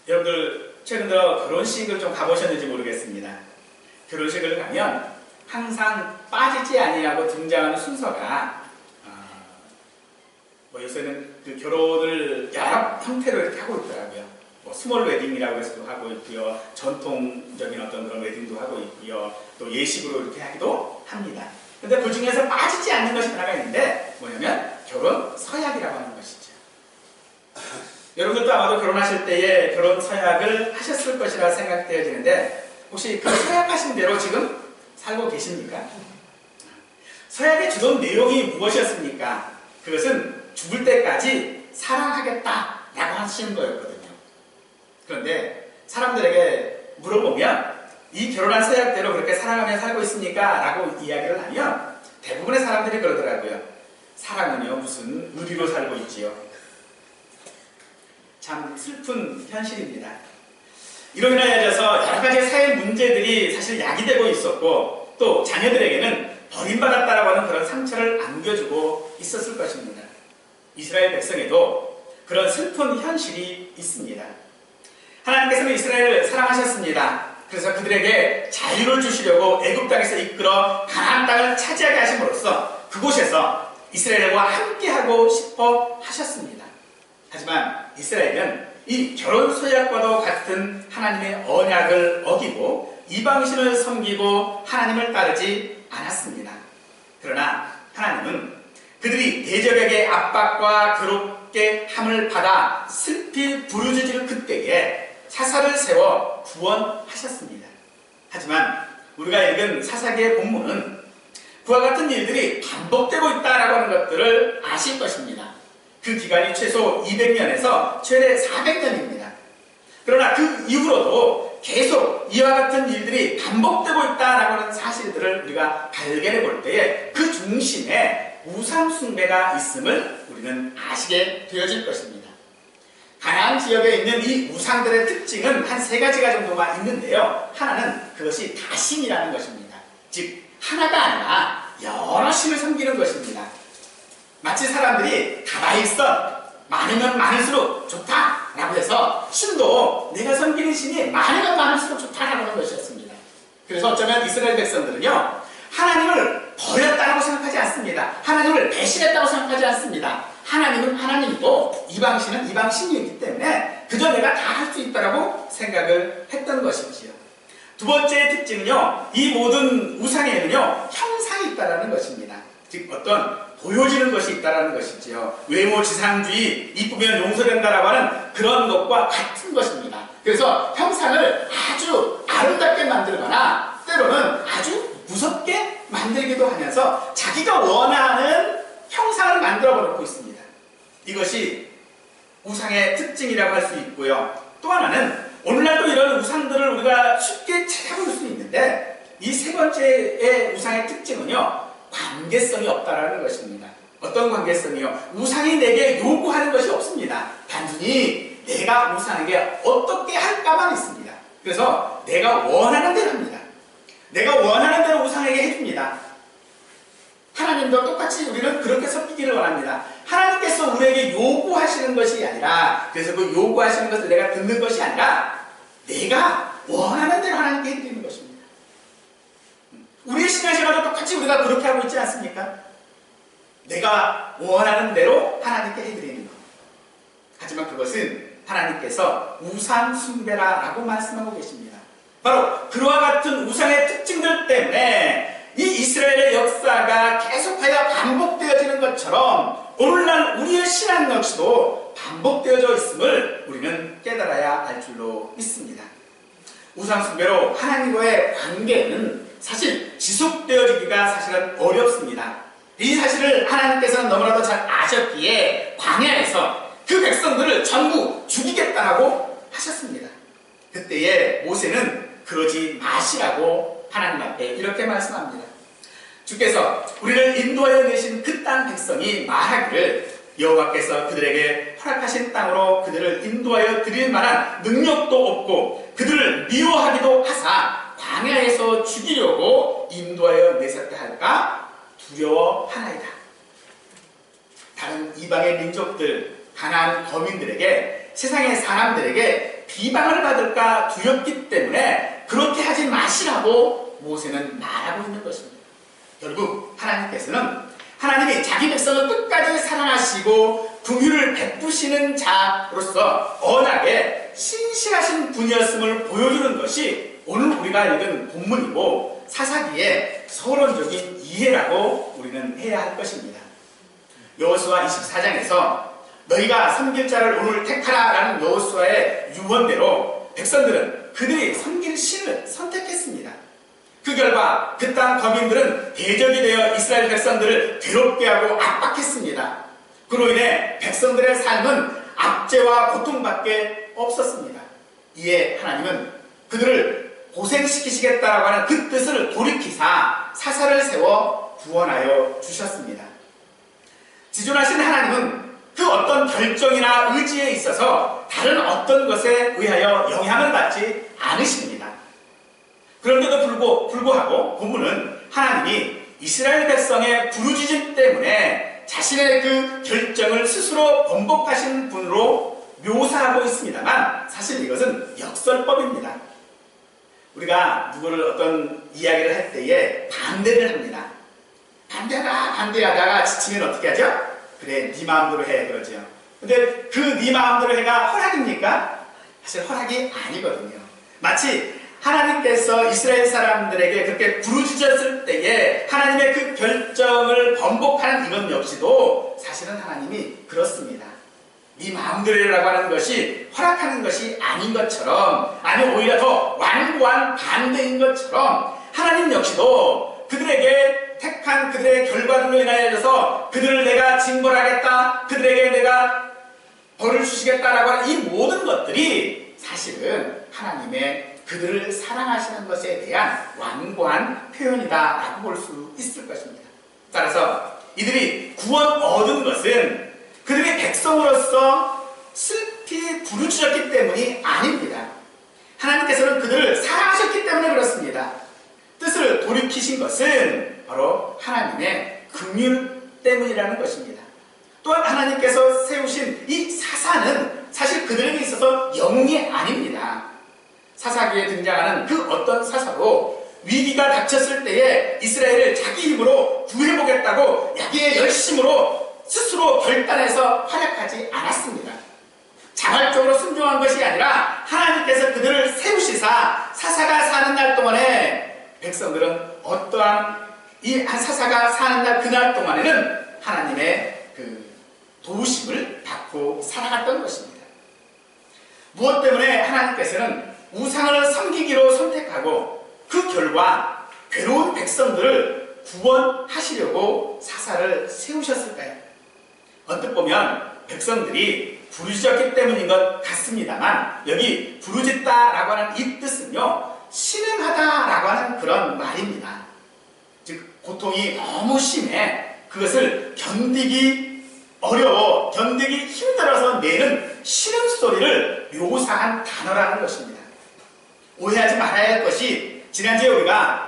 여러분들 최근 들어 결혼식을 좀 가보셨는지 모르겠습니다. 결혼식을 가면 항상 빠지지 아니하고 등장하는 순서가 요새는 그 결혼을 여러 형태로 이렇게 하고 있더라고요. 스몰 웨딩이라고 해서도 하고 있고요. 전통적인 어떤 그런 웨딩도 하고 있고요. 또 예식으로 이렇게 하기도 합니다. 근데 그 중에서 빠지지 않는 것이 하나가 있는데 뭐냐면 결혼 서약이라고 하는 것이죠. 여러분들도 아마도 결혼하실 때에 결혼 서약을 하셨을 것이라 생각되어지는데 혹시 그 서약하신 대로 지금 살고 계십니까? 서약의 주된 내용이 무엇이었습니까? 그것은 죽을 때까지 사랑하겠다라고 하시는 거였거든요. 그런데 사람들에게 물어보면 이 결혼한 서약대로 그렇게 사랑하며 살고 있습니까? 라고 이야기를 하면 대부분의 사람들이 그러더라고요. 사랑은요 무슨 의리로 살고 있지요. 참 슬픈 현실입니다. 이로 인하여서 여러 가지 사회 문제들이 사실 야기되고 있었고 또 자녀들에게는 버림받았다라고 하는 그런 상처를 안겨주고 있었을 것입니다. 이스라엘 백성에도 그런 슬픈 현실이 있습니다. 하나님께서는 이스라엘을 사랑하셨습니다. 그래서 그들에게 자유를 주시려고 애굽 땅에서 이끌어 가나안 땅을 차지하게 하심으로써 그곳에서 이스라엘과 함께하고 싶어 하셨습니다. 하지만 이스라엘은 이 결혼 서약과도 같은 하나님의 언약을 어기고 이방신을 섬기고 하나님을 따르지 않았습니다. 그러나 하나님은 그들이 대적에게 압박과 괴롭게 함을 받아 슬피 부르짖을 그때에 사사를 세워 구원하셨습니다. 하지만 우리가 읽은 사사기의 본문은 그와 같은 일들이 반복되고 있다라고 하는 것들을 아실 것입니다. 그 기간이 최소 200년에서 최대 400년입니다. 그러나 그 이후로도 계속 이와 같은 일들이 반복되고 있다라고 하는 사실들을 우리가 발견해 볼 때에 그 중심에 우상 숭배가 있음을 우리는 아시게 되어질 것입니다. 가나안 지역에 있는 이 우상들의 특징은 한 3가지가 정도가 있는데요. 하나는 그것이 다신이라는 것입니다. 즉 하나가 아니라 여러 신을 섬기는 것입니다. 마치 사람들이 다다익선 많으면 많을수록 좋다라고 해서 신도 내가 섬기는 신이 많으면 많을수록 좋다라고 하는 것이었습니다. 그래서 어쩌면 이스라엘 백성들은요 하나님을 버렸다고 생각하지 않습니다. 하나님을 배신했다고 생각하지 않습니다. 하나님은 하나님이고 이방신은 이방신이기 때문에 그저 내가 다 할 수 있다라고 생각을 했던 것이지요. 두 번째 특징은요, 이 모든 우상에는요 형상이 있다라는 것입니다. 즉 어떤 보여지는 것이 있다라는 것이지요. 외모지상주의, 이쁘면 용서된다라고 하는 그런 것과 같은 것입니다. 그래서 형상을 아주 아름답게 만들거나 때로는 아주 무섭게 만들기도 하면서 자기가 원하는 형상을 만들어 버리고 있습니다. 이것이 우상의 특징이라고 할 수 있고요. 또 하나는 오늘날도 이런 우상들을 우리가 쉽게 찾아볼 수 있는데 이 3번째의 우상의 특징은요 관계성이 없다라는 것입니다. 어떤 관계성이요? 우상이 내게 요구하는 것이 없습니다. 단순히 내가 우상에게 어떻게 할까만 있습니다. 그래서 내가 원하는 대로 합니다. 내가 원하는 대로 우상에게 해줍니다. 하나님도 똑같이 우리는 그렇게 섬기기를 원합니다. 하나님께서 우리에게 요구하시는 것이 아니라, 그래서 그 요구하시는 것을 내가 듣는 것이 아니라 내가 원하는 대로 하나님께 해드리는 것입니다. 우리의 신앙생활도 똑같이 우리가 그렇게 하고 있지 않습니까? 내가 원하는 대로 하나님께 해드리는 것. 하지만 그것은 하나님께서 우상 숭배라고 말씀하고 계십니다. 바로 그와 같은 우상의 특징들 때문에 이 이스라엘의 역사가 계속하여 반복되어지는 것처럼 오늘날 우리의 신앙 역시도 반복되어져 있음을 우리는 깨달아야 할 줄로 믿습니다. 우상 숭배로 하나님과의 관계는 사실 지속되어지기가 사실은 어렵습니다. 이 사실을 하나님께서는 너무나도 잘 아셨기에 광야에서 그 백성들을 전부 죽이겠다라고 하셨습니다. 그때에 모세는 그러지 마시라고 하나님 앞에 이렇게 말씀합니다. 주께서 우리를 인도하여 내신 그 땅 백성이 말하기를 여호와께서 그들에게 허락하신 땅으로 그들을 인도하여 드릴 만한 능력도 없고 그들을 미워하기도 하사 광야에서 죽이려고 인도하여 내셨다 할까 두려워하나이다. 다른 이방의 민족들, 가나안 거민들에게, 세상의 사람들에게 비방을 받을까 두렵기 때문에 그렇게 하지 마시라고 모세는 말하고 있는 것입니다. 결국 하나님께서는 하나님이 자기 백성을 끝까지 사랑하시고 긍휼을 베푸시는 자로서 언약에 신실하신 분이었음을 보여주는 것이 오늘 우리가 읽은 본문이고 사사기의 서론적인 이해라고 우리는 해야 할 것입니다. 여호수아 24장에서 너희가 섬길 자를 오늘 택하라 라는 여호수아의 유언대로 백성들은 그들이 섬길 신을 선택했습니다. 그 결과 그 땅 거민들은 대적이 되어 이스라엘 백성들을 괴롭게 하고 압박했습니다. 그로 인해 백성들의 삶은 압제와 고통밖에 없었습니다. 이에 하나님은 그들을 고생시키시겠다라고 하는 그 뜻을 돌이키사 사사를 세워 구원하여 주셨습니다. 지존하신 하나님은 그 어떤 결정이나 의지에 있어서 다른 어떤 것에 의하여 영향을 받지 않으십니다. 그런데도 불구하고 본문은 하나님이 이스라엘 백성의 부르짖음 때문에 자신의 그 결정을 스스로 번복하신 분으로 묘사하고 있습니다만 사실 이것은 역설법입니다. 우리가 누구를 어떤 이야기를 할 때에 반대를 합니다. 반대하다가 지치면 어떻게 하죠? 그래, 네 마음대로 해 그러죠. 근데 그 네 마음대로 해가 허락입니까? 사실 허락이 아니거든요. 마치 하나님께서 이스라엘 사람들에게 그렇게 부르짖었을 때에 하나님의 그 결정을 번복하는 이것 역시도 사실은 하나님이 그렇습니다. 네 마음대로라고 하는 것이 허락하는 것이 아닌 것처럼, 아니 오히려 더 완고한 반대인 것처럼 하나님 역시도 그들에게 택한 그들의 결과들로 인하여서 그들을 내가 징벌하겠다, 그들에게 내가 벌을 주시겠다라고 하는 이 모든 것들이 사실은 하나님의 그들을 사랑하시는 것에 대한 완고한 표현이다라고 볼 수 있을 것입니다. 따라서 이들이 구원 얻은 것은 그들의 백성으로서 슬피 부르짖었기 때문이 아닙니다. 하나님께서는 그들을 사랑하셨기 때문에 그렇습니다. 뜻을 돌이키신 것은 바로 하나님의 긍휼 때문이라는 것입니다. 또한 하나님께서 세우신 이 사사는 사실 그들에게 있어서 영웅이 아닙니다. 사사기에 등장하는 그 어떤 사사도 위기가 닥쳤을 때에 이스라엘을 자기 힘으로 구해보겠다고 자기의 열심으로 스스로 결단해서 활약하지 않았습니다. 자발적으로 순종한 것이 아니라 하나님께서 그들을 세우시사 사사가 사는 날 동안에 백성들은 어떠한 이 한 사사가 사는 날 그날 동안에는 하나님의 그 도우심을 받고 살아갔던 것입니다. 무엇 때문에 하나님께서는 우상을 섬기기로 선택하고 그 결과 괴로운 백성들을 구원하시려고 사사를 세우셨을까요? 언뜻 보면 백성들이 부르짖었기 때문인 것 같습니다만 여기 부르짖다라고 하는 이 뜻은요 신음하다라고 하는 그런 말입니다. 즉 고통이 너무 심해 그것을 견디기 어려워 견디기 힘들어서 내는 신음소리를 묘사한 단어라는 것입니다. 오해하지 말아야 할 것이 지난주에 우리가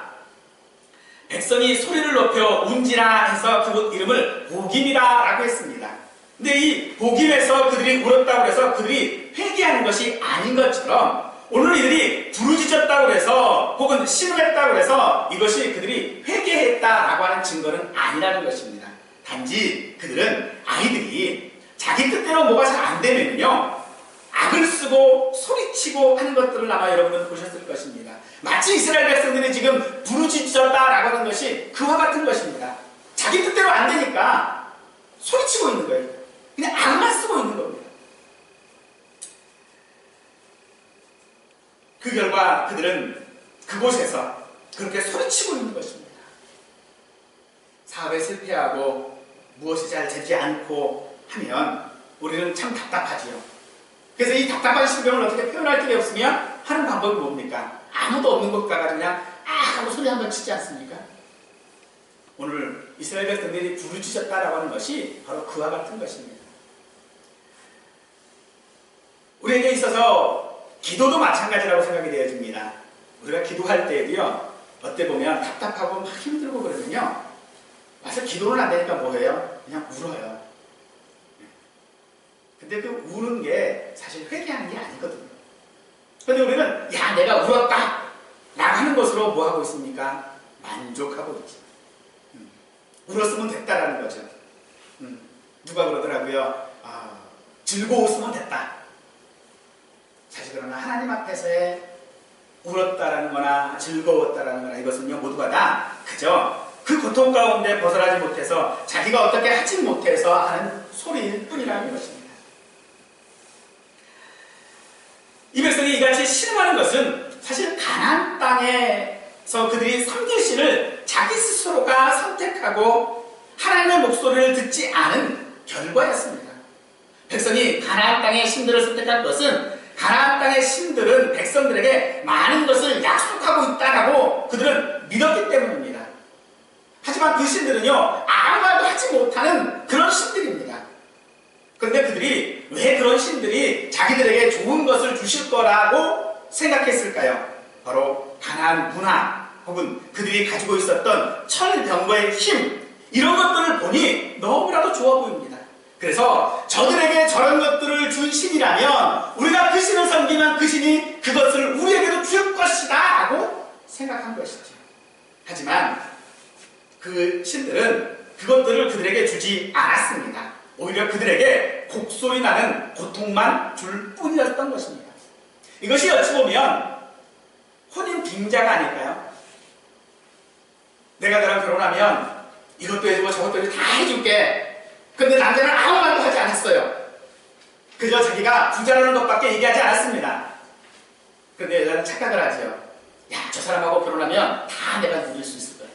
백성이 소리를 높여 운지라 해서 그곳 이름을 복임이라고 했습니다. 근데 이 복임에서 그들이 울었다고 해서 그들이 회개하는 것이 아닌 것처럼 오늘 이들이 부르짖었다고 해서 혹은 신음했다고 해서 이것이 그들이 회개했다라고 하는 증거는 아니라는 것입니다. 단지 그들은 아이들이 자기 뜻대로 뭐가 잘 안 되면요 악을 쓰고 소리치고 하는 것들을 아마 여러분은 보셨을 것입니다. 마치 이스라엘 백성들이 지금 부르짖었다라고 하는 것이 그와 같은 것입니다. 자기 뜻대로 안 되니까 소리치고 있는 거예요. 그냥 악만 쓰고 있는 겁니다. 그 결과 그들은 그곳에서 그렇게 소리치고 있는 것입니다. 사업에 실패하고 무엇이 잘 되지 않고 하면 우리는 참 답답하지요. 그래서 이 답답한 심경을 어떻게 표현할 길이 없으면 하는 방법이 뭡니까? 아무도 없는 곳 가서 그냥 하고 소리 한번 치지 않습니까? 오늘 이스라엘 백성들이 부르짖었다라고 하는 것이 바로 그와 같은 것입니다. 우리에게 있어서 기도도 마찬가지라고 생각이 되어집니다. 우리가 기도할 때에도요 어때 보면 답답하고 막 힘들고 그러면요 와서 기도를 안 되니까 뭐해요? 그냥 울어요. 근데 그 우는 게 사실 회개하는 게 아니거든요. 그런데 우리는 야 내가 울었다 라고 하는 것으로 뭐 하고 있습니까? 만족하고 있죠. 울었으면 됐다라는 거죠. 누가 그러더라고요. 즐거웠으면 됐다. 사실 그러나 하나님 앞에서의 울었다라는 거나 즐거웠다라는 거나 이것은요 모두가 다 그저 그 고통 가운데 벗어나지 못해서 자기가 어떻게 하지 못해서 하는 소리일 뿐이라는 것입니다. 이 백성이 이같이 신음하는 것은 사실 가나안 땅에서 그들이 섬길 신을 자기 스스로가 선택하고 하나님의 목소리를 듣지 않은 결과였습니다. 백성이 가나안 땅의 신들을 선택한 것은 가나안 땅의 신들은 백성들에게 많은 것을 약속하고 있다라고 그들은 믿었기 때문입니다. 하지만 그 신들은요 아무 말도 하지 못하는 그런 신들입니다. 그런데 그들이 왜 그런 신들이 자기들에게 좋은 것을 주실 거라고 생각했을까요? 바로 가나안 문화 혹은 그들이 가지고 있었던 천병거의 힘 이런 것들을 보니 너무나도 좋아 보입니다. 그래서 저들에게 저런 것들을 준 신이라면 우리가 그 신을 섬기면 그 신이 그것을 우리에게도 줄 것이다 라고 생각한 것이죠. 하지만 그 신들은 그것들을 그들에게 주지 않았습니다. 오히려 그들에게 곡소리 나는 고통만 줄 뿐이었던 것입니다. 이것이 어찌 보면 혼인 빙자가 아닐까요? 내가 너랑 결혼하면 이것도 해주고 저것도 해주고 다 해줄게. 근데 남자는 아무 말도 하지 않았어요. 그저 자기가 부자라는 것밖에 얘기하지 않았습니다. 그런데 여자는 착각을 하죠. 야, 저 사람하고 결혼하면 다 내가 누릴 수 있을 거야.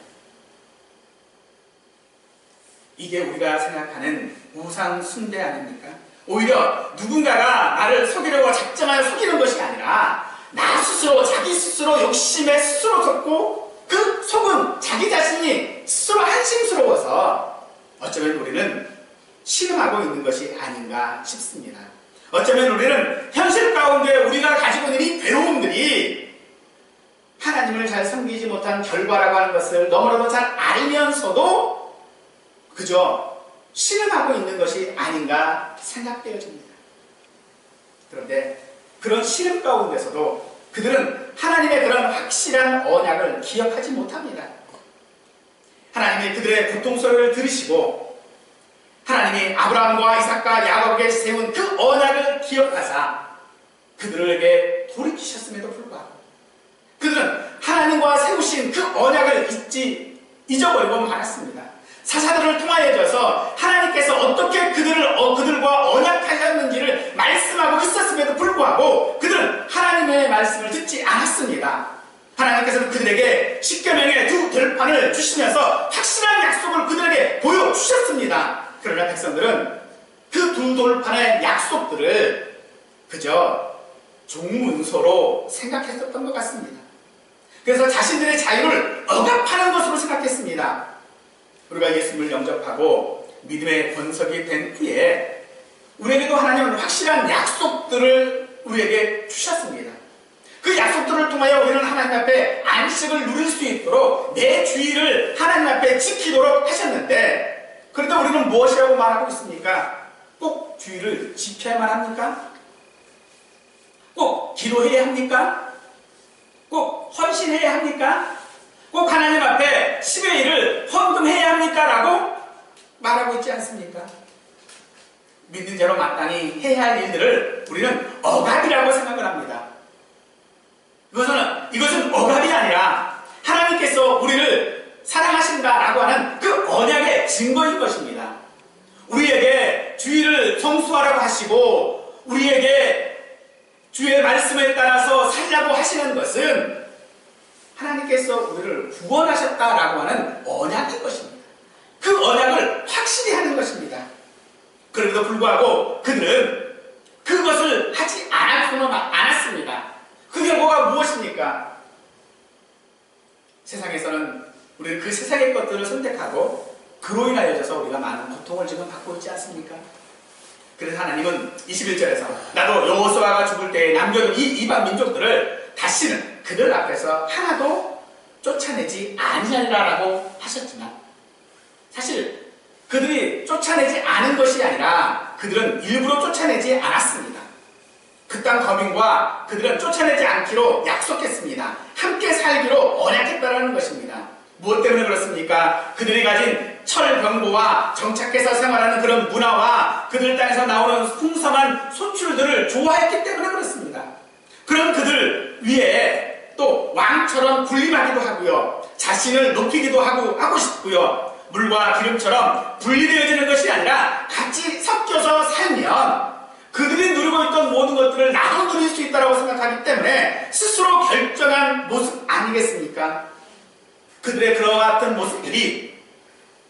이게 우리가 생각하는 우상 숭배 아닙니까? 오히려 누군가가 나를 속이려고 작정하여 속이는 것이 아니라 나 스스로 자기 스스로 욕심에 스스로 속고 그 속은 자기 자신이 스스로 한심스러워서 어쩌면 우리는 신음하고 있는 것이 아닌가 싶습니다. 어쩌면 우리는 현실 가운데 우리가 가지고 있는 이 괴로움들이 하나님을 잘 섬기지 못한 결과라고 하는 것을 너무나도 잘 알면서도 그저 신음하고 있는 것이 아닌가 생각되어집니다. 그런데 그런 신음 가운데서도 그들은 하나님의 그런 확실한 언약을 기억하지 못합니다. 하나님이 그들의 고통소리를 들으시고 하나님이 아브라함과 이삭과 야곱에게 세운 그 언약을 기억하사 그들에게 돌이키셨음에도 불구하고 그들은 하나님과 세우신 그 언약을 잊어버리고 말았습니다. 사사들을 통하여져서 하나님께서 어떻게 그들과 언약하셨는지를 말씀하고 있었음에도 불구하고 그들은 하나님의 말씀을 듣지 않았습니다. 하나님께서는 그들에게 십계명의 두 들판을 주시면서 확실한 약속을 그들에게 보여주셨습니다. 그러나 백성들은 그 두 돌판의 약속들을 그저 종문서로 생각했었던 것 같습니다. 그래서 자신들의 자유를 억압하는 것으로 생각했습니다. 우리가 예수님을 영접하고 믿음의 권석이 된 후에 우리에게도 하나님은 확실한 약속들을 우리에게 주셨습니다. 그 약속들을 통하여 우리는 하나님 앞에 안식을 누릴 수 있도록 내 주의를 하나님 앞에 지키도록 하셨는데 그런데 우리는 무엇이라고 말하고 있습니까? 꼭 주의를 지켜야만 합니까? 꼭 기도해야 합니까? 꼭 헌신해야 합니까? 꼭 하나님 앞에 10의 1을 헌금해야 합니까? 라고 말하고 있지 않습니까? 믿는 자로 마땅히 해야 할 일들을 우리는 억압이라고 생각을 합니다. 이것은 억압이 아니라 하나님께서 우리를 사랑하신다라고 하는 그 언약의 증거인 것입니다. 우리에게 주의를 성수하라고 하시고 우리에게 주의 말씀에 따라서 살라고 하시는 것은 하나님께서 우리를 구원하셨다라고 하는 언약인 것입니다. 그 언약을 확실히 하는 것입니다. 그럼에도 불구하고 그들은 그것을 하지 않았습니다. 그 결과가 무엇입니까? 세상에서는 우리는 그 세상의 것들을 선택하고 그로 인하여서 우리가 많은 고통을 지금 받고 있지 않습니까? 그래서 하나님은 21절에서 나도 여호수아가 죽을 때에 남겨둔 이 이방 민족들을 다시는 그들 앞에서 하나도 쫓아내지 아니하리라라고 하셨지만 사실 그들이 쫓아내지 않은 것이 아니라 그들은 일부러 쫓아내지 않았습니다. 그 땅 거민과 그들은 쫓아내지 않기로 약속했습니다. 함께 살기로 언약했다라는 것입니다. 무엇 때문에 그렇습니까? 그들이 가진 철병고와 정착해서 생활하는 그런 문화와 그들 땅에서 나오는 풍성한 소출들을 좋아했기 때문에 그렇습니다. 그런 그들 위에 또 왕처럼 군림하기도 하고요. 자신을 높이기도 하고 싶고요. 물과 기름처럼 분리되어지는 것이 아니라 같이 섞여서 살면 그들이 누리고 있던 모든 것들을 나도 누릴 수 있다고 생각하기 때문에 스스로 결정한 모습 아니겠습니까? 그들의 그와 같은 모습들이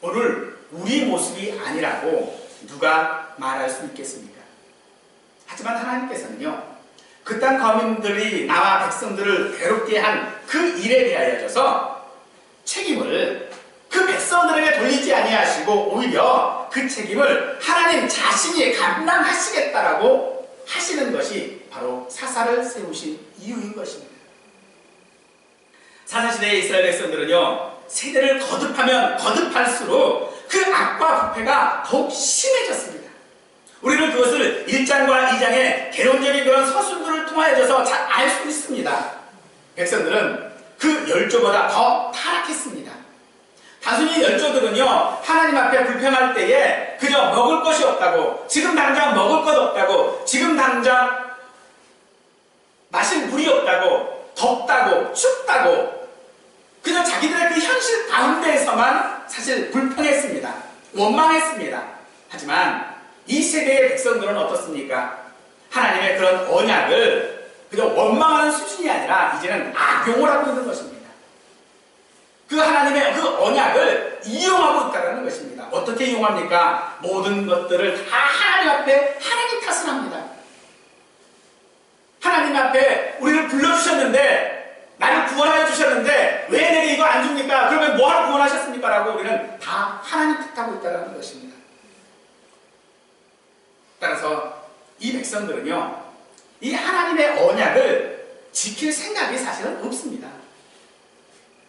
오늘 우리 모습이 아니라고 누가 말할 수 있겠습니까? 하지만 하나님께서는요, 그 땅 거민들이 나와 백성들을 괴롭게 한 그 일에 대하여서 책임을 그 백성들에게 돌리지 아니하시고 오히려 그 책임을 하나님 자신이 감당하시겠다라고 하시는 것이 바로 사사를 세우신 이유인 것입니다. 사사시대의 이스라엘 백성들은요, 세대를 거듭하면 거듭할수록 그 악과 부패가 더욱 심해졌습니다. 우리는 그것을 1장과 2장의 개론적인 그런 서술들을 통하여서 잘 알 수 있습니다. 백성들은 그 열조보다 더 타락했습니다. 단순히 열조들은요, 하나님 앞에 불평할 때에 그저 먹을 것이 없다고, 지금 당장 먹을 것 없다고, 지금 당장 마실 물이 없다고, 덥다고, 춥다고, 그저 자기들의 그 현실 가운데에서만 사실 불평했습니다. 원망했습니다. 하지만 이 세대의 백성들은 어떻습니까? 하나님의 그런 언약을 그저 원망하는 수준이 아니라 이제는 악용을 하고 있는 것입니다. 그 하나님의 그 언약을 이용하고 있다는 것입니다. 어떻게 이용합니까? 모든 것들을 다 하나님 앞에 하나님 탓을 합니다. 하나님 앞에 우리를 불러주셨는데, 나를 구원하여 주셨는데 왜 내게 이거 안 줍니까? 그러면 뭐하러 구원하셨습니까? 라고 우리는 다 하나님 탓하고 있다는 것입니다. 따라서 이 백성들은요, 이 하나님의 언약을 지킬 생각이 사실은 없습니다.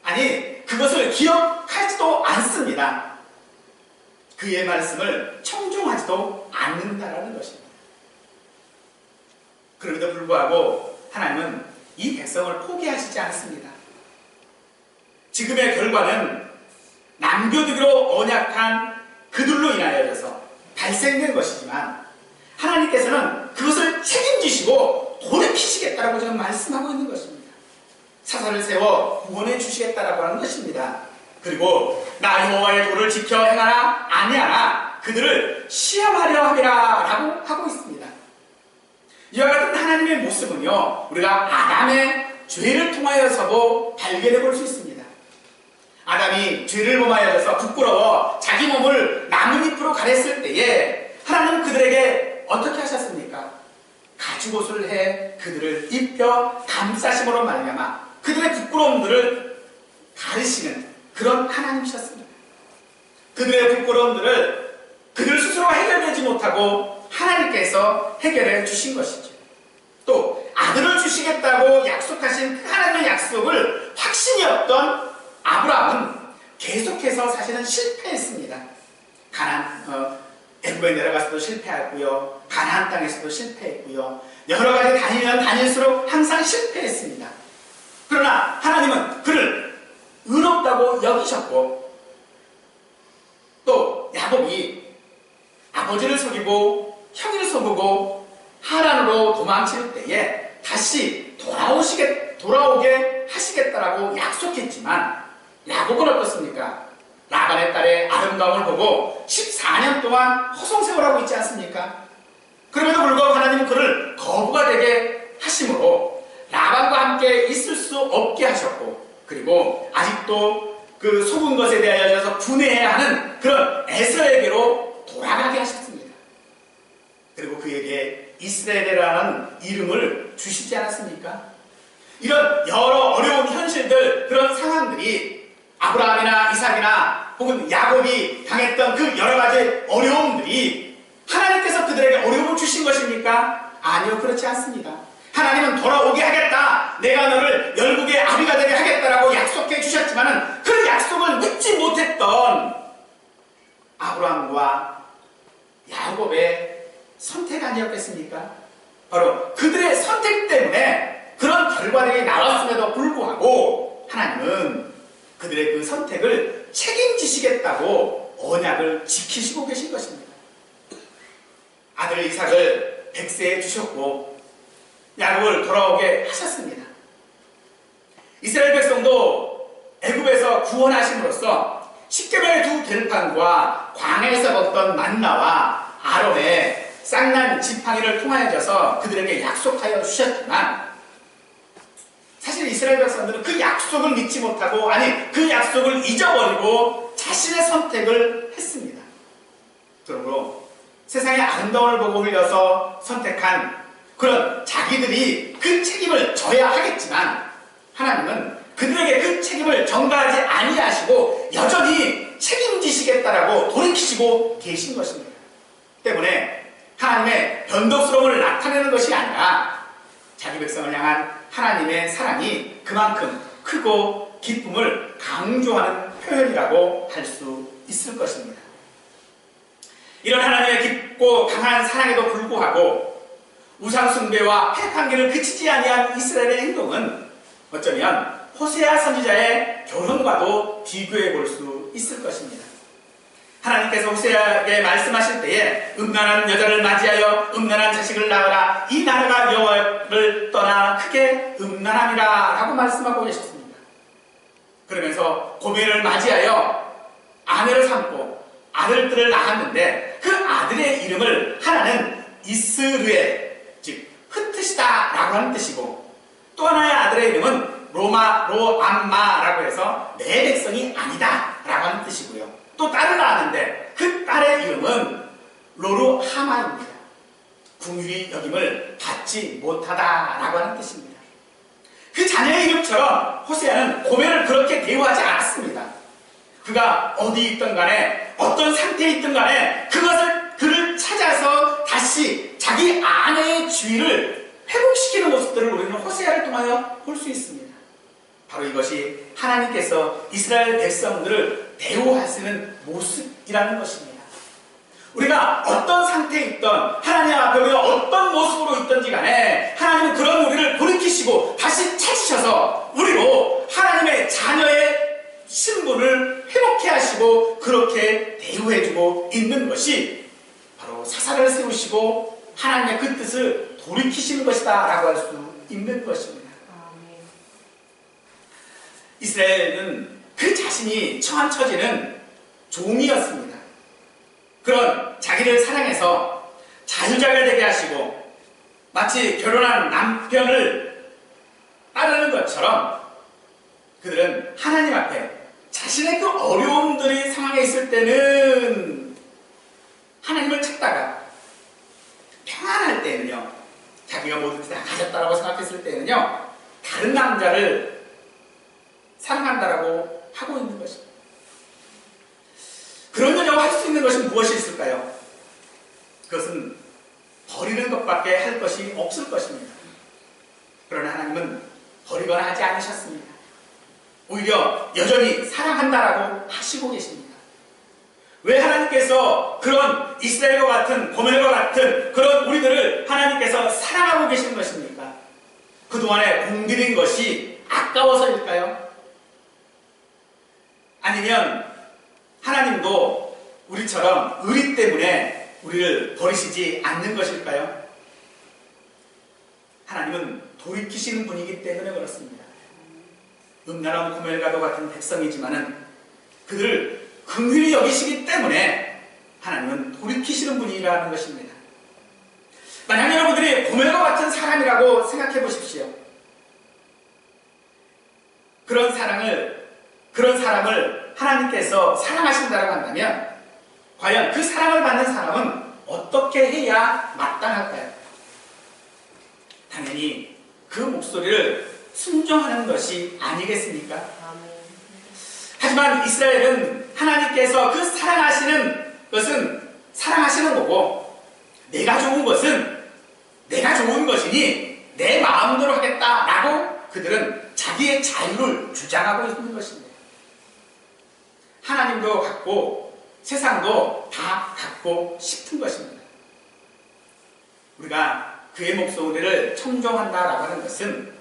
아니, 그것을 기억하지도 않습니다. 그의 말씀을 청종하지도 않는다라는 것입니다. 그럼에도 불구하고 하나님은 이 백성을 포기하시지 않습니다. 지금의 결과는 남교되기로 언약한 그들로 인하여서 발생된 것이지만 하나님께서는 그것을 책임지시고 돌이키시겠다라고 지금 말씀하고 있는 것입니다. 사사를 세워 구원해 주시겠다라고 하는 것입니다. 그리고 나 여호와의 도를 지켜 행하나 아니하나 그들을 시험하려 함이라 라고 하고 있습니다. 이와 같은 하나님의 모습은요, 우리가 아담의 죄를 통하여서도 발견해 볼 수 있습니다. 아담이 죄를 범하여서 부끄러워 자기 몸을 나뭇잎으로 가렸을 때에 하나님은 그들에게 어떻게 하셨습니까? 가죽옷을 해 그들을 입혀 감싸심으로 말미암아 그들의 부끄러움들을 가르시는 그런 하나님이셨습니다. 그들의 부끄러움들을 그들 스스로가 해결되지 못하고 하나님께서 해결해 주신 것이죠. 또 아들을 주시겠다고 약속하신 그 하나님의 약속을 확신이 없던 아브라함은 계속해서 사실은 실패했습니다. 애굽에 내려가서도 실패했고요, 가나안 땅에서도 실패했고요, 여러 가지 다니면 다닐수록 항상 실패했습니다. 그러나 하나님은 그를 의롭다고 여기셨고, 또 야곱이 아버지를 속이고 형을 속이고 하란으로 도망칠 때에 다시 돌아오게 하시겠다라고 약속했지만 야곱은 어떻습니까? 라반의 딸의 아름다움을 보고 14년 동안 허송세월하고 있지 않습니까? 그럼에도 불구하고 하나님은 그를 거부가 되게 하심으로 라반과 함께 있을 수 없게 하셨고, 그리고 아직도 그 속은 것에 대하여서 분해해야 하는 그런 에서에게로 돌아가게 하셨습니다. 그리고 그에게 이스라엘이라는 이름을 주시지 않았습니까? 이런 여러 어려운 현실들, 그런 상황들이 아브라함이나 이삭이나 혹은 야곱이 당했던 그 여러 가지 어려움들이 하나님께서 그들에게 어려움을 주신 것입니까? 아니요, 그렇지 않습니다. 하나님은 돌아오게 하겠다, 내가 너를 열국의 아비가 되게 하겠다라고 약속해 주셨지만 그 약속을 믿지 못했던 아브라함과 야곱의 선택 아니었겠습니까? 바로 그들의 선택 때문에 그런 결과들이 나왔음에도 불구하고 하나님은 그들의 그 선택을 책임지시겠다고 언약을 지키시고 계신 것입니다. 아들 이삭을 백세에 주셨고 야곱을 돌아오게 하셨습니다. 이스라엘 백성도 애굽에서 구원하심으로써 십계명의 두 들판과 광야에서 먹던 만나와 아론의 쌍난 지팡이를 통하여져서 그들에게 약속하여 주셨지만 사실 이스라엘 백성들은 그 약속을 믿지 못하고 아니 그 약속을 잊어버리고 자신의 선택을 했습니다. 그러므로 세상의 아름다움을 보고 흘려서 선택한 그런 자기들이 그 책임을 져야 하겠지만 하나님은 그들에게 그 책임을 전가하지 아니하시고 여전히 책임지시겠다라고 돌이키시고 계신 것입니다. 때문에 하나님의 변덕스러움을 나타내는 것이 아니라 자기 백성을 향한 하나님의 사랑이 그만큼 크고 기쁨을 강조하는 표현이라고 할 수 있을 것입니다. 이런 하나님의 깊고 강한 사랑에도 불구하고 우상숭배와 폐판기를 그치지 아니한 이스라엘의 행동은 어쩌면 호세아 선지자의 결혼과도 비교해 볼 수 있을 것입니다. 하나님께서 호세아에게 말씀하실 때에 음란한 여자를 맞이하여 음란한 자식을 낳으라 이 나라가 여호와를 떠나 크게 음란함이라 라고 말씀하고 계셨습니다. 그러면서 고멜을 맞이하여 아내를 삼고 아들들을 낳았는데 그 아들의 이름을 하나는 이스르엘 즉 흩으시다 라고 하는 뜻이고 또 하나의 아들의 이름은 로암마라고 해서 내 백성이 아니다 라고 하는 뜻이고요. 또 딸을 낳았는데 그 딸의 이름은 로루하마입니다. 궁휼히 여김을 받지 못하다라고 하는 뜻입니다. 그 자녀의 이름처럼 호세아는 고멜을 그렇게 대우하지 않았습니다. 그가 어디 있든 간에 어떤 상태에 있든 간에 그를 찾아서 다시 자기 아내의 주의를 회복시키는 모습들을 우리는 호세아를 통하여 볼 수 있습니다. 바로 이것이 하나님께서 이스라엘 백성들을 대우하시는 모습이라는 것입니다. 우리가 어떤 상태에 있던 하나님 앞에 우리가 어떤 모습으로 있든지 간에 하나님은 그런 우리를 돌이키시고 다시 찾으셔서 우리로 하나님의 자녀의 신분을 회복해 하시고 그렇게 대우해주고 있는 것이 바로 사사를 세우시고 하나님의 그 뜻을 돌이키시는 것이다 라고 할 수 있는 것입니다. 이스라엘은 그 자신이 처한 처지는 종이었습니다. 그런 자기를 사랑해서 자유자가 되게 하시고 마치 결혼한 남편을 따르는 것처럼 그들은 하나님 앞에 자신의 그 어려움들이 상황에 있을 때는 하나님을 찾다가 평안할 때는요 자기가 모든 다 가졌다라고 생각했을 때는요 다른 남자를 사랑한다라고 하고 있는 것입니다. 그런 여자가 할 수 있는 것은 무엇이 있을까요? 그것은 버리는 것밖에 할 것이 없을 것입니다. 그러나 하나님은 버리거나 하지 않으셨습니다. 오히려 여전히 사랑한다라고 하시고 계십니다. 왜 하나님께서 그런 이스라엘과 같은 고멜과 같은 그런 우리들을 하나님께서 사랑하고 계신 것입니까? 그동안에 공들인 것이 아까워서일까요? 아니면 하나님도 우리처럼 의리 때문에 우리를 버리시지 않는 것일까요? 하나님은 돌이키시는 분이기 때문에 그렇습니다. 음란한 고멜과도 같은 백성이지만은 그들을 긍휼히 여기시기 때문에 하나님은 돌이키시는 분이라는 것입니다. 만약 여러분들이 고멜과 같은 사람이라고 생각해 보십시오. 그런 사람을 하나님께서 사랑하신다고 한다면 과연 그 사랑을 받는 사람은 어떻게 해야 마땅할까요? 당연히 그 목소리를 순종하는 것이 아니겠습니까? 하지만 이스라엘은 하나님께서 그 사랑하시는 것은 사랑하시는 거고 내가 좋은 것은 내가 좋은 것이니 내 마음대로 하겠다라고 그들은 자기의 자유를 주장하고 있는 것입니다. 하나님도 갖고 세상도 다 갖고 싶은 것입니다. 우리가 그의 목소리를 청종한다라고 하는 것은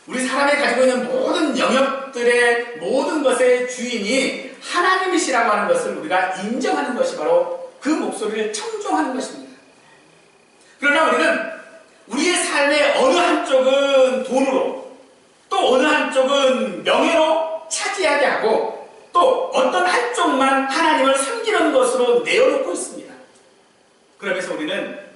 우리 사람이 가지고 있는 모든 영역들의 모든 것의 주인이 하나님이시라고 하는 것을 우리가 인정하는 것이 바로 그 목소리를 청종하는 것입니다. 그러나 우리는 우리의 삶의 어느 한쪽은 돈으로 또 어느 한쪽은 명예로 차지하게 하고 또 어떤 한쪽만 하나님을 섬기는 것으로 내어놓고 있습니다. 그러면서 우리는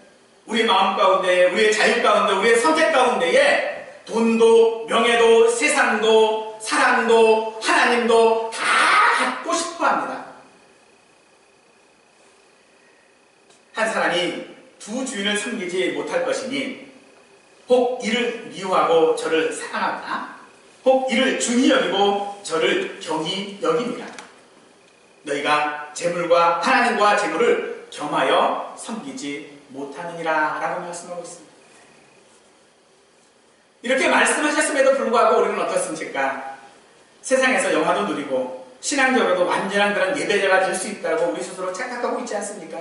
우리 마음 가운데, 우리의 자유 가운데, 우리의 선택 가운데에 돈도, 명예도, 세상도, 사랑도, 하나님도 다 갖고 싶어 합니다. 한 사람이 두 주인을 섬기지 못할 것이니 혹 이를 미워하고 저를 사랑하거나 혹 이를 중히 여기고 저를 경히 여깁니다. 너희가 재물과 하나님과 재물을 겸하여 섬기지 못하느니라 라고 말씀하고 있습니다. 이렇게 말씀하셨음에도 불구하고 우리는 어떻습니까? 세상에서 영화도 누리고 신앙적으로도 완전한 그런 예배자가 될 수 있다고 우리 스스로 착각하고 있지 않습니까?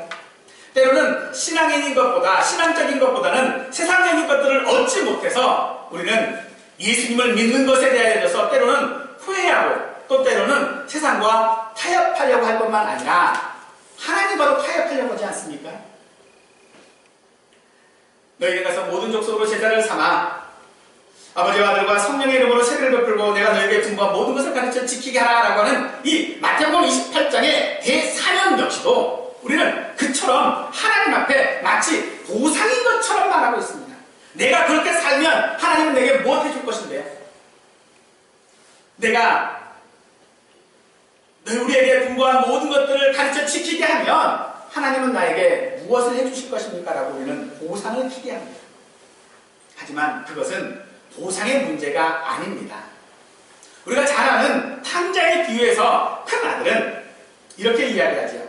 때로는 신앙적인 것보다는 세상적인 것들을 얻지 못해서 우리는 예수님을 믿는 것에 대해서 때로는 후회하고 또 때로는 세상과 타협하려고 할 것만 아니라 하나님과도 타협하려고 하지 않습니까? 너희는 가서 모든 족속으로 제자를 삼아 아버지와 아들과 성령의 이름으로 세례를 베풀고 내가 너희에게 분부한 모든 것을 가르쳐 지키게 하라라고 하는 이 마태복음 28장의 대사명 역시도 우리는 그처럼 하나님 앞에 마치 보상인 것처럼 말하고 있습니다. 내가 그렇게 살면 하나님은 내게 무엇 해줄 것인데, 내가 우리에게 분부한 모든 것들을 가르쳐 지키게 하면 하나님은 나에게 무엇을 해주실 것입니까? 라고 우리는 보상을 기대합니다. 하지만 그것은 보상의 문제가 아닙니다. 우리가 잘 아는 탕자에 비유해서 큰 아들은 이렇게 이야기하죠.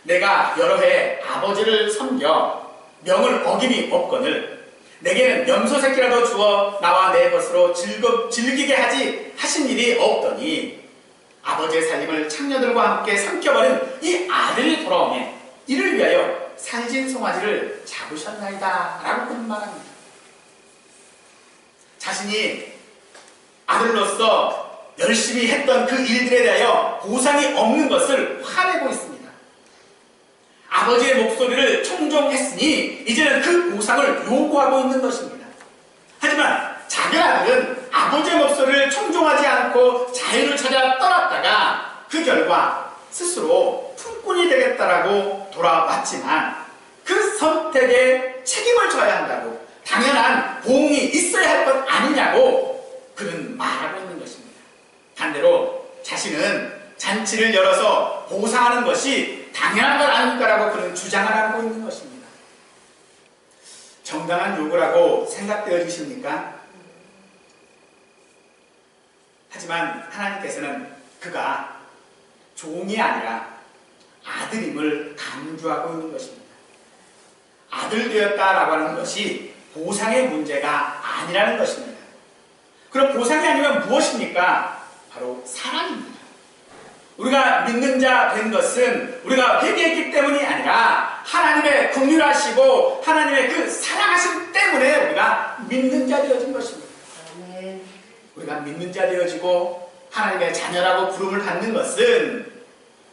내가 여러 해 아버지를 섬겨 명을 어김이 없거늘 내게는 염소 새끼라도 주어 나와 내 것으로 즐기게 하신 일이 없더니 아버지의 살림을 창녀들과 함께 삼켜버린 이 아들이 돌아오매 이를 위하여 살진 송아지를 잡으셨나이다 라고 그런 말합니다. 자신이 아들로서 열심히 했던 그 일들에 대하여 보상이 없는 것을 화내고 있습니다. 아버지의 목소리를 청종했으니 이제는 그 보상을 요구하고 있는 것입니다. 하지만 작은 아들은 아버지의 목소리를 청종하지 않고 자유를 찾아 떠났다가 그 결과 스스로 품꾼이 되겠다라고 돌아왔지만 그 선택에 책임을 져야 한다고, 당연한 보응이 있어야 할 것 아니냐고 그는 말하고 있는 것입니다. 반대로 자신은 잔치를 열어서 보상하는 것이 당연한 것 아닙니까라고 그는 주장을 하고 있는 것입니다. 정당한 요구라고 생각되어지십니까? 하지만 하나님께서는 그가 종이 아니라 아들임을 강조하고 있는 것입니다. 아들 되었다라고 하는 것이 보상의 문제가 아니라는 것입니다. 그럼 보상이 아니면 무엇입니까? 바로 사랑입니다. 우리가 믿는 자 된 것은 우리가 회개했기 때문이 아니라 하나님의 긍휼하시고 하나님의 그 사랑하심 때문에 우리가 믿는 자 되어진 것입니다. 우리가 믿는 자 되어지고 하나님의 자녀라고 부름을 받는 것은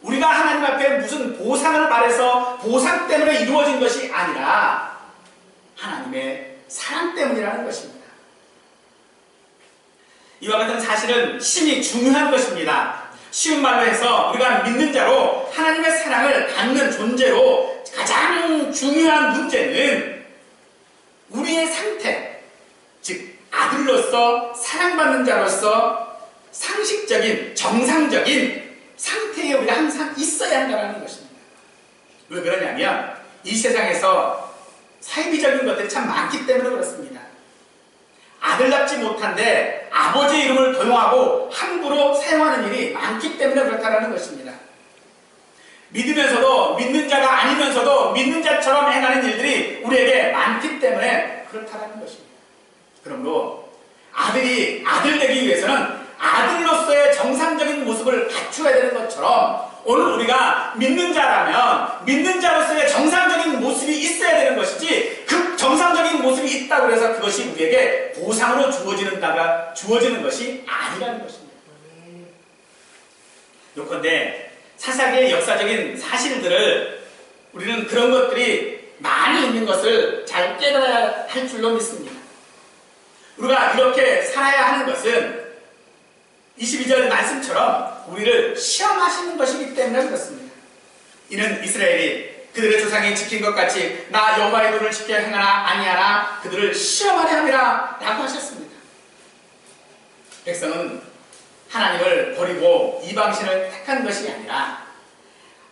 우리가 하나님 앞에 무슨 보상을 바래서 보상 때문에 이루어진 것이 아니라 하나님의 사랑 때문이라는 것입니다. 이와 같은 사실은 심히 중요한 것입니다. 쉬운 말로 해서 우리가 믿는 자로 하나님의 사랑을 받는 존재로 가장 중요한 문제는 우리의 상태, 즉 아들로서 사랑받는 자로서 상식적인 정상적인 상태에 우리가 항상 있어야 한다는 것입니다. 왜 그러냐면 이 세상에서 사이비적인 것들이 참 많기 때문에 그렇습니다. 아들답지 못한데 아버지의 이름을 도용하고 함부로 사용하는 일이 많기 때문에 그렇다는 것입니다. 믿으면서도 믿는 자가 아니면서도 믿는 자처럼 행하는 일들이 우리에게 많기 때문에 그렇다는 것입니다. 그러므로 아들이 아들 되기 위해서는 아들로서의 정상적인 모습을 갖추어야 되는 것처럼 오늘 우리가 믿는 자라면 믿는 자로서의 정상적인 모습이 있어야 되는 것이지 그 정상적인 모습 우상으로 주어지는 것이 아니라는 것입니다. 요컨대 사사기의 역사적인 사실들을 우리는 그런 것들이 많이 있는 것을 잘 깨달아야 할 줄로 믿습니다. 우리가 이렇게 살아야 하는 것은 22절 말씀처럼 우리를 시험하시는 것이기 때문에 그렇습니다. 이는 이스라엘이 그들의 조상이 지킨 것 같이 나 여호와의 도를 지켜 행하나 아니하나 그들을 시험하려 함이라 라고 하셨습니다. 백성은 하나님을 버리고 이방신을 택한 것이 아니라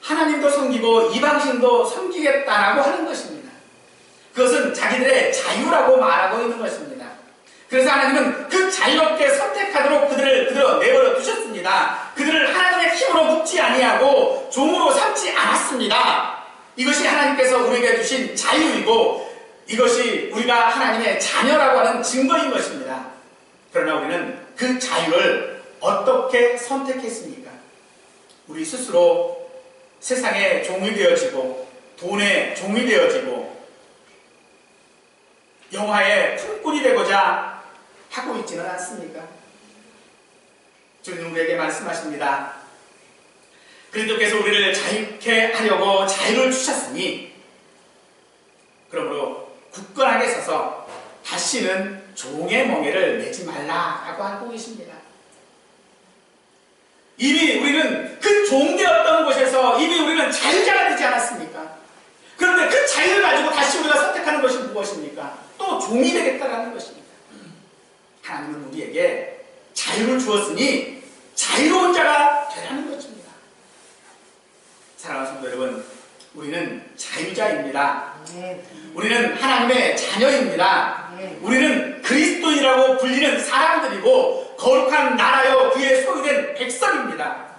하나님도 섬기고 이방신도 섬기겠다라고 하는 것입니다. 그것은 자기들의 자유라고 말하고 있는 것입니다. 그래서 하나님은 그 자유롭게 선택하도록 그들을 내버려 두셨습니다. 그들을 하나님의 힘으로 묶지 아니하고 종으로 삼지 않았습니다. 이것이 하나님께서 우리에게 주신 자유이고 이것이 우리가 하나님의 자녀라고 하는 증거인 것입니다. 그러나 우리는 그 자유를 어떻게 선택했습니까? 우리 스스로 세상의 종이 되어지고 돈의 종이 되어지고 영화의 품꾼이 되고자 하고 있지는 않습니까? 주님 우리에게 말씀하십니다. 그리스도께서 우리를 자유케 하려고 자유를 주셨으니 그러므로 굳건하게 서서 다시는 종의 멍에를 매지 말라라고 하고 계십니다. 이미 우리는 그 종되었던 곳에서 이미 우리는 자유자가 되지 않았습니까? 그런데 그 자유를 가지고 다시 우리가 선택하는 것이 무엇입니까? 또 종이 되겠다라는 것입니다. 하나님은 우리에게 자유를 주었으니 자유로운 자가 되라는 것입니다. 사랑하는 성도 여러분, 우리는 자유자입니다. 우리는 하나님의 자녀입니다. 우리는 그리스도인이라고 불리는 사람들이고 거룩한 나라여 그의 소유된 백성입니다.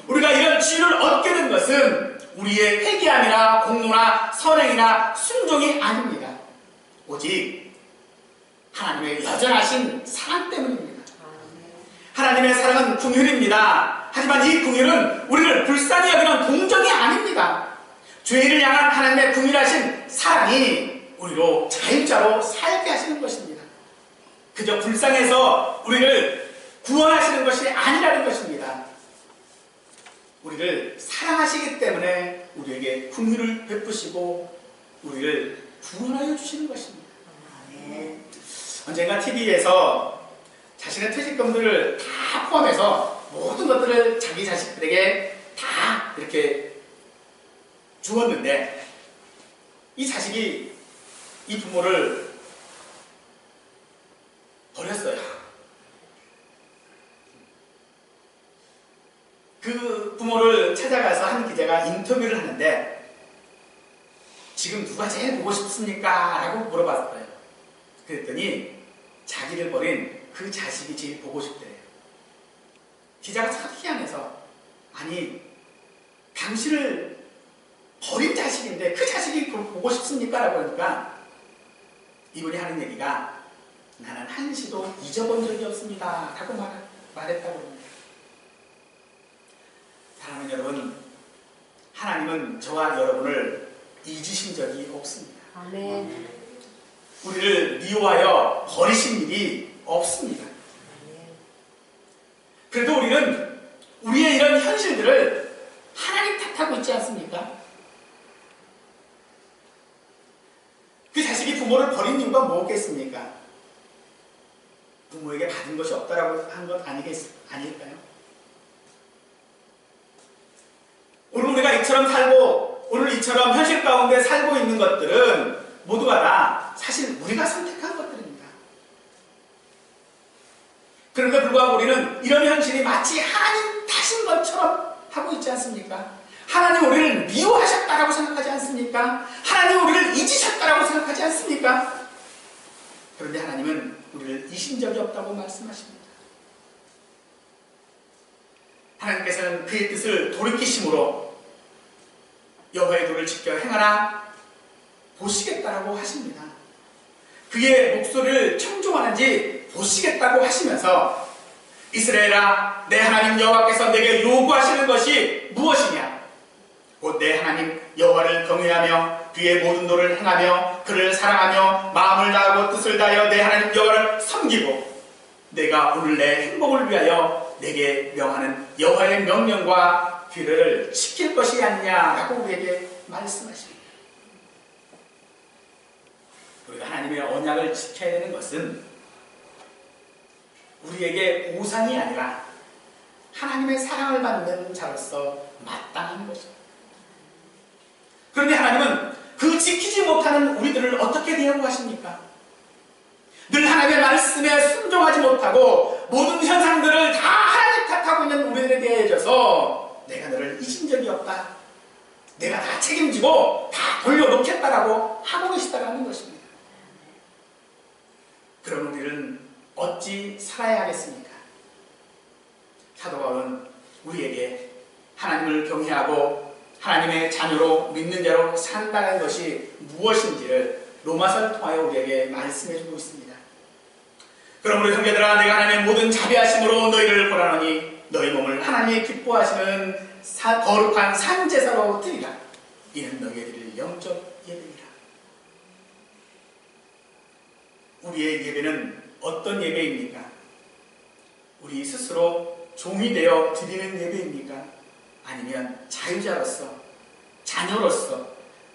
우리가 이런 지위를 얻게 된 것은 우리의 회개함이나 공로나 선행이나 순종이 아닙니다. 오직 하나님의 여전하신 사랑 때문입니다. 하나님의 사랑은 긍휼입니다. 하지만 이 긍휼은 우리를 불쌍히 여기는 동정이 아닙니다. 죄인을 향한 하나님의 긍휼하신 사랑이 우리로 자유자로 살게 하시는 것입니다. 그저 불쌍해서 우리를 구원하시는 것이 아니라는 것입니다. 우리를 사랑하시기 때문에 우리에게 긍휼을 베푸시고 우리를 구원하여 주시는 것입니다. 언젠가 TV에서 자신의 퇴직금들을 다 포함해서 모든 것들을 자기 자식들에게 다 이렇게 주었는데 이 자식이 이 부모를 버렸어요. 그 부모를 찾아가서 한 기자가 인터뷰를 하는데 지금 누가 제일 보고 싶습니까? 라고 물어봤어요. 그랬더니 자기를 버린 그 자식이 제일 보고 싶대요. 기자가 참 희한해서 아니 당신을 버린 자식인데 그 자식이 보고 싶습니까? 라고 하니까 이분이 하는 얘기가 나는 한시도 잊어본 적이 없습니다. 라고 말했다고 합니다. 사랑하는 여러분, 하나님은 저와 여러분을 잊으신 적이 없습니다. 아멘. 우리를 미워하여 버리신 일이 없습니다. 그래도 우리는 우리의 이런 현실들을 하나님 탓하고 있지 않습니까? 그 자식이 부모를 버린 이유가 뭐겠습니까? 부모에게 받은 것이 없다라고 한 것 아닐까요? 오늘 우리가 이처럼 살고 오늘 이처럼 현실 가운데 살고 있는 것들은 모두가 다 사실 우리가 선택한 것들입니다. 그런데 불구하고 우리는 이런 현실이 마치 하나님 탓인 것처럼 하고 있지 않습니까? 하나님 우리를 미워하셨다라고 생각하지 않습니까? 하나님 우리를 잊으셨다라고 생각하지 않습니까? 그런데 하나님은 우리를 잊은 적이 없다고 말씀하십니다. 하나님께서는 그의 뜻을 돌이키심으로 여호와의 도를 지켜 행하라 보시겠다라고 하십니다. 그의 목소리를 청종하는지 보시겠다고 하시면서 이스라엘아 내 하나님 여호와께서 내게 요구하시는 것이 무엇이냐? 곧 내 하나님 여호와를 경외하며 그의 모든 도를 행하며 그를 사랑하며 마음을 다하고 뜻을 다하여 내 하나님 여호와를 섬기고 내가 오늘 내 행복을 위하여 내게 명하는 여호와의 명령과 규례를 지킬 것이 아니냐라고 우리에게 말씀하십니다. 우리가 하나님의 언약을 지켜야 되는 것은 우리에게 보상이 아니라 하나님의 사랑을 받는 자로서 마땅한 것입니다. 그런데 하나님은 그 지키지 못하는 우리들을 어떻게 대우하십니까? 늘 하나님의 말씀에 순종하지 못하고 모든 현상들을 다 하나님 탓하고 있는 우리들에 대해서 내가 너를 잊은 적이 없다, 내가 다 책임지고 다 돌려놓겠다라고 하고 계시다는 것입니다. 그럼 우리는 어찌 살아야 하겠습니까? 사도 바울은 우리에게 하나님을 경외하고 하나님의 자녀로 믿는 자로 산다는 것이 무엇인지를 로마서를 통하여 우리에게 말씀해주고 있습니다. 그러므로 형제들아, 내가 하나님의 모든 자비하심으로 너희를 고라노니 너희 몸을 하나님이 기뻐하시는 거룩한 산제사로 드리라. 이는 너희에 드릴 영적 예배이라. 우리의 예배는 어떤 예배입니까? 우리 스스로 종이 되어 드리는 예배입니까? 아니면 자유자로서, 자녀로서,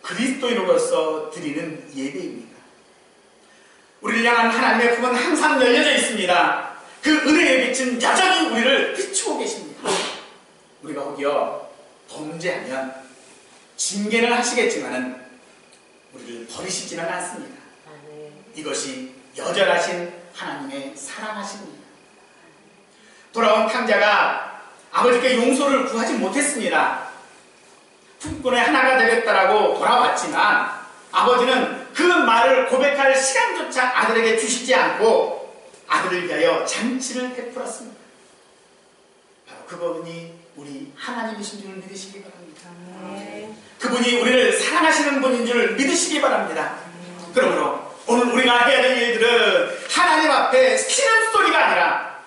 그리스도인으로서 드리는 예배입니까? 우리를 향한 하나님의 품은 항상 열려져 있습니다. 그 은혜의 빛은 여전히 우리를 비추고 계십니다. 우리가 혹여 범죄하면 징계는 하시겠지만 우리를 버리시지는 않습니다. 이것이 여전하신 하나님의 사랑하십니다. 돌아온 탕자가 아버지께 용서를 구하지 못했습니다. 품꾼의 하나가 되겠다라고 돌아왔지만 아버지는 그 말을 고백할 시간조차 아들에게 주시지 않고 아들을 위하여 잔치를 베풀었습니다. 바로 그분이 우리 하나님이신 줄 믿으시기 바랍니다. 그분이 우리를 사랑하시는 분인 줄 믿으시기 바랍니다. 그러므로 오늘 우리가 해야 될 일들은 하나님 앞에 신음소리가 아니라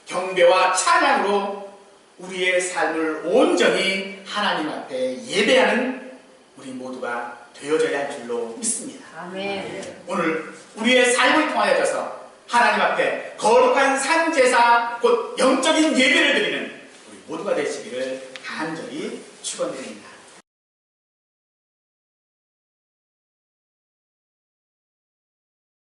경배와 찬양으로 우리의 삶을 온전히 하나님 앞에 예배하는 우리 모두가 되어져야 할 줄로 믿습니다. 아멘. 오늘 우리의 삶을 통하여서 하나님 앞에 거룩한 산제사 곧 영적인 예배를 드리는 우리 모두가 되시기를 간절히 축원드립니다.